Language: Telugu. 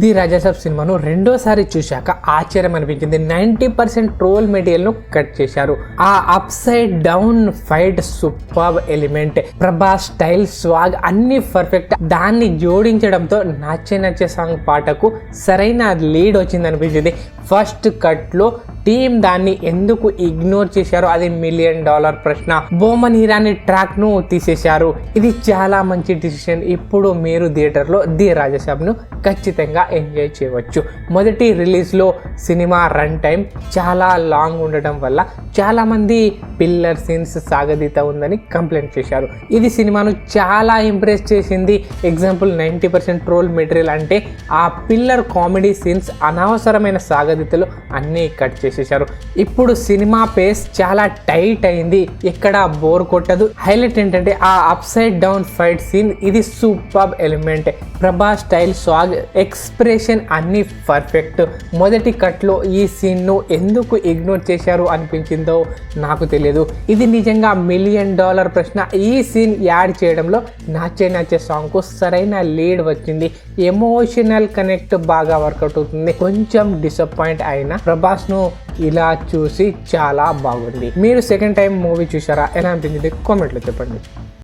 ది రాజాసాబ్ సినిమాను రెండోసారి చూశాక ఆశ్చర్యం అనిపించింది. 90% ట్రోల్ మెటీరియల్ ను కట్ చేశారు. ఆ upside down fight super element, Prabhas style swag అన్ని పర్ఫెక్ట్. దాన్ని జోడించడంతో నచ్చే సాంగ్ పాటకు సరైన లీడ్ వచ్చింది అనిపించింది. ఫస్ట్ కట్ లో టీం దాన్ని ఎందుకు ఇగ్నోర్ చేశారో అది $1 మిలియన్ ప్రశ్న. బొమ్మన్ ఇరానీ ట్రాక్ ను తీసేశారు. ఇది చాలా మంచి డిసిషన్. ఇప్పుడు మీరు థియేటర్ లో ది రాజాసాబ్ ను ఖచ్చితంగా ఎంజాయ్ చేయవచ్చు. మొదటి రిలీజ్ లో సినిమా రన్ టైం చాలా లాంగ్ ఉండడం వల్ల చాలా మంది పిల్లర్ సీన్స్ సాగదీత ఉందని కంప్లైంట్ చేశారు. ఇది సినిమాను చాలా ఇంప్రెస్ చేసింది. ఎగ్జాంపుల్ 90% ట్రోల్ మెటీరియల్ అంటే ఆ పిల్లర్ కామెడీ సీన్స్ అనవసరమైన సాగదీతలు అన్నీ కట్ చేసేసారు. ఇప్పుడు సినిమా పేస్ చాలా టైట్ అయింది, ఎక్కడ బోర్ కొట్టదు. హైలైట్ ఏంటంటే ఆ upside down fight scene, ఇది super element. Prabhas style swag expression అన్ని పర్ఫెక్ట్. మొదటి కట్ లో ఈ సీన్ ను ఎందుకు ఇగ్నోర్ చేశారు అనిపించిందో నాకు తెలియదు. ఇది నిజంగా $1 మిలియన్ ప్రశ్న. ఈ సీన్ యాడ్ చేయడంలో నచ్చే సాంగ్ కు సరైన లీడ్ వచ్చింది. ఎమోషనల్ కనెక్ట్ బాగా వర్కౌట్ అవుతుంది. కొంచెం డిసప్పాయింట్ అయినా ప్రభాస్ ను ఇలా చూసి చాలా బాగుంది. మీరు సెకండ్ టైం మూవీ చూసారా? ఎలా అనిపించింది? కామెంట్లో చెప్పండి.